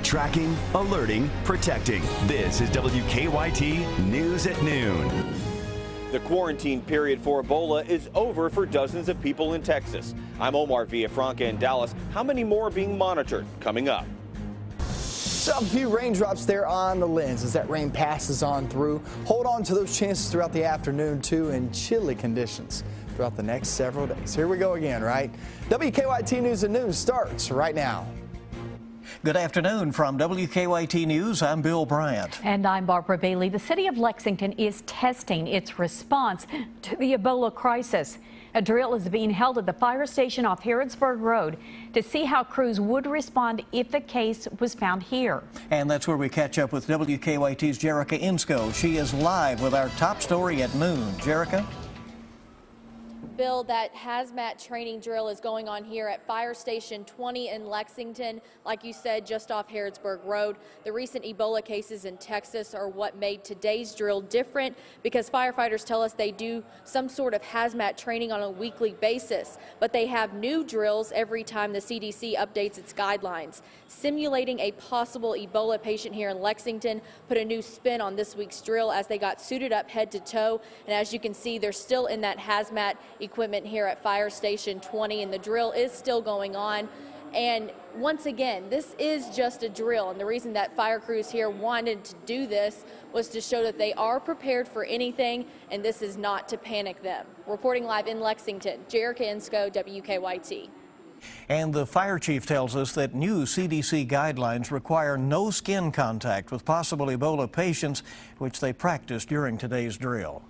Tracking, alerting, protecting. This is WKYT News at Noon. The quarantine period for Ebola is over for dozens of people in Texas. I'm Omar Villafranca in Dallas. How many more are being monitored? Coming up. So a few raindrops there on the lens as that rain passes on through. Hold on to those chances throughout the afternoon too, in chilly conditions throughout the next several days. Here we go again, right? WKYT News at Noon starts right now. Good afternoon from WKYT News. I'm Bill Bryant. And I'm Barbara Bailey. The city of Lexington is testing its response to the Ebola crisis. A drill is being held at the fire station off Harrodsburg Road to see how crews would respond if a case was found here. And that's where we catch up with WKYT's Jerica Insko. She is live with our top story at noon. Jerica? Bill, that hazmat training drill is going on here at Fire Station 20 in Lexington, like you said, just off Harrodsburg Road. The recent Ebola cases in Texas are what made today's drill different because firefighters tell us they do some sort of hazmat training on a weekly basis, but they have new drills every time the CDC updates its guidelines. Simulating a possible Ebola patient here in Lexington put a new spin on this week's drill as they got suited up head to toe, and as you can see, they're still in that hazmat equipment here at Fire Station 20, and the drill is still going on. And once again, this is just a drill, and the reason that fire crews here wanted to do this was to show that they are prepared for anything, and this is not to panic them. Reporting live in Lexington, Jerica Insko, WKYT. And the fire chief tells us that new CDC guidelines require no skin contact with possible Ebola patients, which they practiced during today's drill.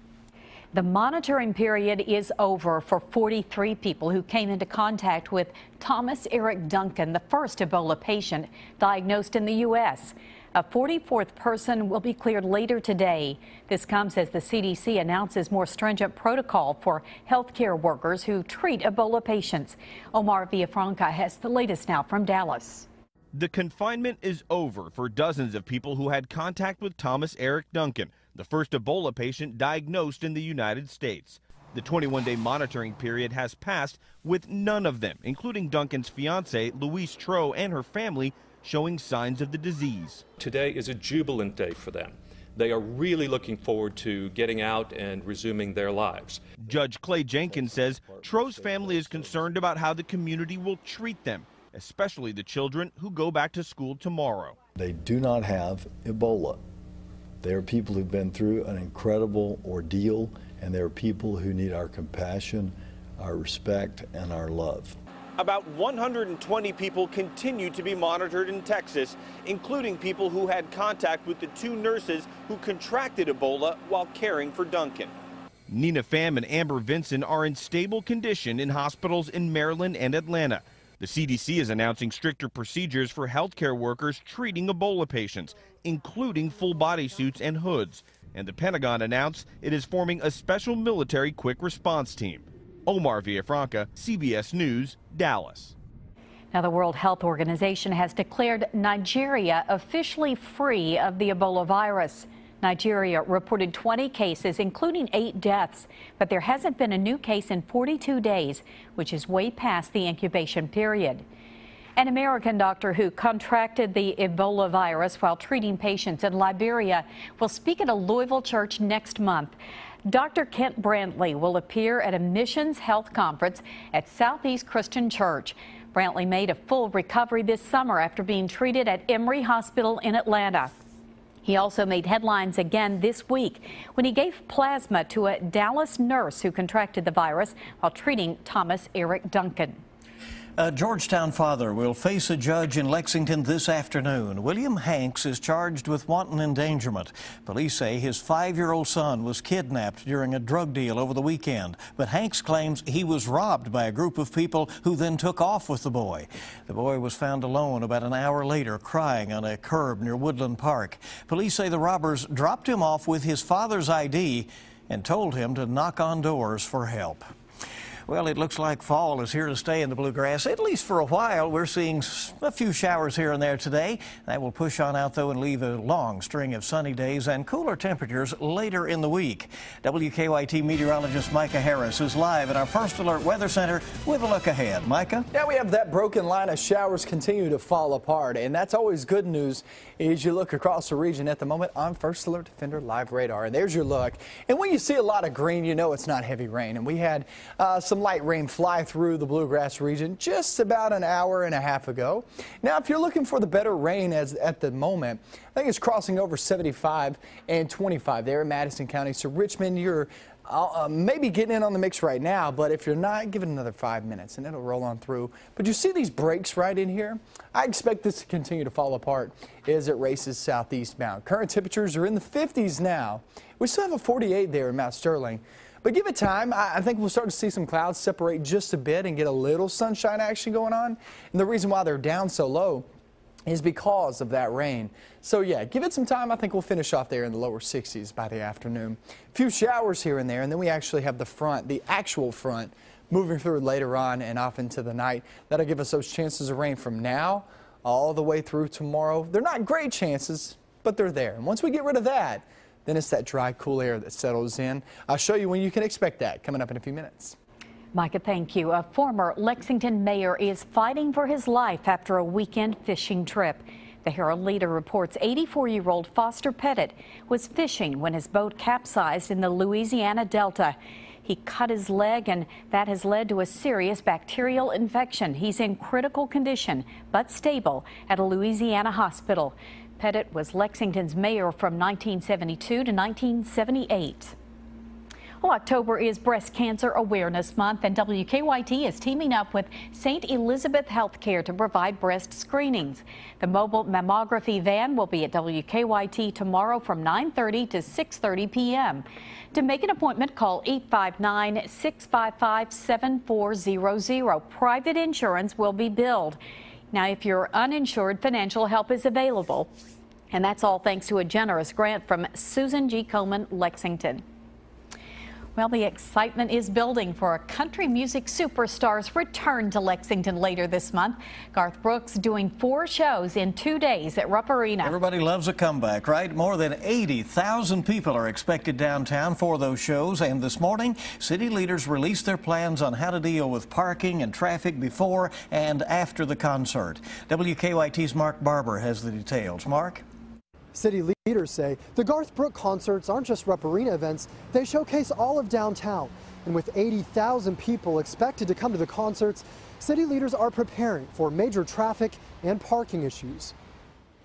The monitoring period is over for 43 people who came into contact with Thomas Eric Duncan, the first Ebola patient diagnosed in the U.S. A 44th person will be cleared later today. This comes as the CDC announces more stringent protocol for healthcare workers who treat Ebola patients. Omar Villafranca has the latest now from Dallas. The confinement is over for dozens of people who had contact with Thomas Eric Duncan, the first Ebola patient diagnosed in the United States. The 21-day monitoring period has passed with none of them, including Duncan's fiancée, Louise Tro, and her family, showing signs of the disease. Today is a jubilant day for them. They are really looking forward to getting out and resuming their lives. Judge Clay Jenkins says Tro's family is concerned about how the community will treat them, especially the children who go back to school tomorrow. They do not have Ebola. They are people who've been through an incredible ordeal, and they are people who need our compassion, our respect, and our love. About 120 people continue to be monitored in Texas, including people who had contact with the two nurses who contracted Ebola while caring for Duncan. Nina Pham and Amber Vinson are in stable condition in hospitals in Maryland and Atlanta. The CDC is announcing stricter procedures for healthcare workers treating Ebola patients, including full body suits and hoods. And the Pentagon announced it is forming a special military quick response team. Omar Villafranca, CBS News, Dallas. Now, the World Health Organization has declared Nigeria officially free of the Ebola virus. Nigeria reported 20 cases, including 8 deaths, but there hasn't been a new case in 42 days, which is way past the incubation period. An American doctor who contracted the Ebola virus while treating patients in Liberia will speak at a Louisville church next month. Dr. Kent Brantley will appear at a missions health conference at Southeast Christian Church. Brantley made a full recovery this summer after being treated at Emory Hospital in Atlanta. He also made headlines again this week when he gave plasma to a Dallas nurse who contracted the virus while treating Thomas Eric Duncan. A Georgetown father will face a judge in Lexington this afternoon. William Hanks is charged with wanton endangerment. Police say his 5-year-old son was kidnapped during a drug deal over the weekend, but Hanks claims he was robbed by a group of people who then took off with the boy. The boy was found alone about an hour later, crying on a curb near Woodland Park. Police say the robbers dropped him off with his father's ID and told him to knock on doors for help. Well, it looks like fall is here to stay in the bluegrass, at least for a while. We're seeing a few showers here and there today. That will push on out, though, and leave a long string of sunny days and cooler temperatures later in the week. WKYT meteorologist Micah Harris is live at our First Alert Weather Center with a look ahead. Micah? Yeah, we have that broken line of showers continue to fall apart, and that's always good news as you look across the region at the moment on First Alert Defender Live Radar. And there's your look. And when you see a lot of green, you know it's not heavy rain. And we had some light rain fly through the bluegrass region just about an hour and a half ago. Now, if you're looking for the better rain at the moment, I think it's crossing over 75 and 25 there in Madison County. So Richmond, you're maybe getting in on the mix right now, but if you're not, give it another 5 minutes and it'll roll on through. But you see these breaks right in here? I expect this to continue to fall apart as it races southeastbound. Current temperatures are in the 50s now. We still have a 48 there in Mount Sterling. But give it time. I think we'll start to see some clouds separate just a bit and get a little sunshine action going on. And the reason why they're down so low is because of that rain. So yeah, give it some time. I think we'll finish off there in the lower 60s by the afternoon. A few showers here and there, and then we actually have the actual front moving through later on and off into the night. That'll give us those chances of rain from now all the way through tomorrow. They're not great chances, but they're there. And once we get rid of that, then it's that dry, cool air that settles in. I'll show you when you can expect that coming up in a few minutes. Micah, thank you. A former Lexington mayor is fighting for his life after a weekend fishing trip. The Herald Leader reports 84-year-old Foster Pettit was fishing when his boat capsized in the Louisiana Delta. He cut his leg, and that has led to a serious bacterial infection. He's in critical condition, but stable at a Louisiana hospital. Pettit was Lexington's mayor from 1972 to 1978. Well, October is Breast Cancer Awareness Month, and WKYT is teaming up with St. Elizabeth Healthcare to provide breast screenings. The mobile mammography van will be at WKYT tomorrow from 9:30 to 6:30 p.m. To make an appointment, call 859-655-7400. Private insurance will be billed. Now, if you're uninsured, financial help is available, and that's all thanks to a generous grant from Susan G. Komen, Lexington. Well, the excitement is building for a country music superstar's return to Lexington later this month. Garth Brooks doing 4 shows in 2 days at Rupp Arena. Everybody loves a comeback, right? More than 80,000 people are expected downtown for those shows. And this morning, city leaders released their plans on how to deal with parking and traffic before and after the concert. WKYT's Mark Barber has the details. Mark? City leaders say the Garth Brooks concerts aren't just Rupp Arena events, they showcase all of downtown. And with 80,000 people expected to come to the concerts, city leaders are preparing for major traffic and parking issues.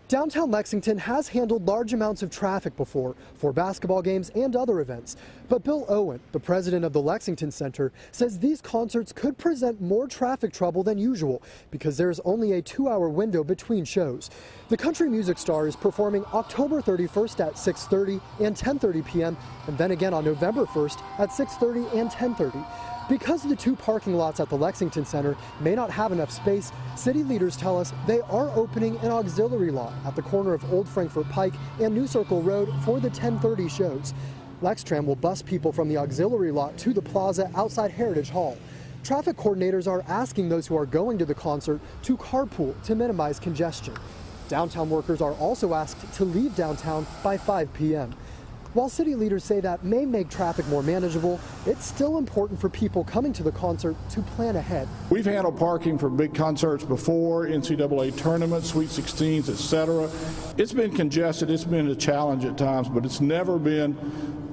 Downtown Lexington has handled large amounts of traffic before for basketball games and other events. But Bill Owen, the president of the Lexington Center, says these concerts could present more traffic trouble than usual because there's only a 2-hour window between shows. The country music star is performing October 31st at 6:30 and 10:30 p.m. and then again on November 1st at 6:30 and 10:30. Because the 2 parking lots at the Lexington Center may not have enough space, city leaders tell us they are opening an auxiliary lot at the corner of Old Frankfort Pike and New Circle Road for the 10:30 shows. Lextram will bus people from the auxiliary lot to the plaza outside Heritage Hall. Traffic coordinators are asking those who are going to the concert to carpool to minimize congestion. Downtown workers are also asked to leave downtown by 5 p.m. While city leaders say that may make traffic more manageable, it's still important for people coming to the concert to plan ahead. We've handled parking for big concerts before, NCAA tournaments, Sweet 16s, etc. It's been congested, it's been a challenge at times, but it's never been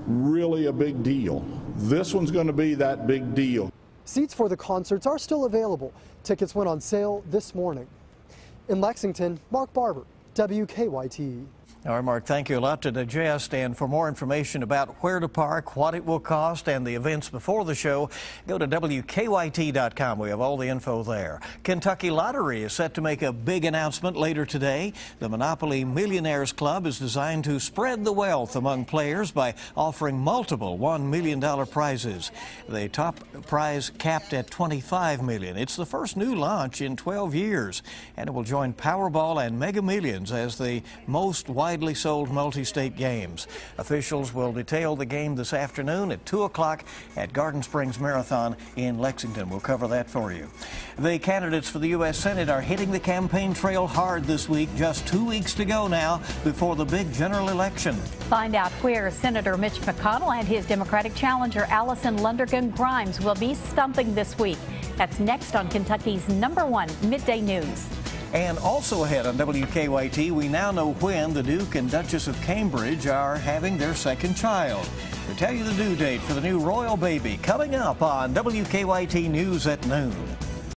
really a big deal. This one's going to be that big deal. Seats for the concerts are still available. Tickets went on sale this morning. In Lexington, Mark Barber, WKYT. All right, Mark, thank you a lot to digest. And for more information about where to park, what it will cost, and the events before the show, go to WKYT.com. We have all the info there. Kentucky Lottery is set to make a big announcement later today. The Monopoly Millionaires Club is designed to spread the wealth among players by offering multiple $1 million prizes. The top prize capped at $25 million. It's the first new launch in 12 years, and it will join Powerball and Mega Millions as the most widely widely sold multi-state games. Officials will detail the game this afternoon at 2 o'clock at Garden Springs Marathon in Lexington. We'll cover that for you. The candidates for the U.S. Senate are hitting the campaign trail hard this week, just 2 weeks to go now before the big general election. Find out where Senator Mitch McConnell and his Democratic challenger Allison Lundergan Grimes will be stumping this week. That's next on Kentucky's #1 Midday News. And also ahead on WKYT, we now know when the Duke and Duchess of Cambridge are having their second child. We'll tell you the due date for the new royal baby coming up on WKYT News at noon.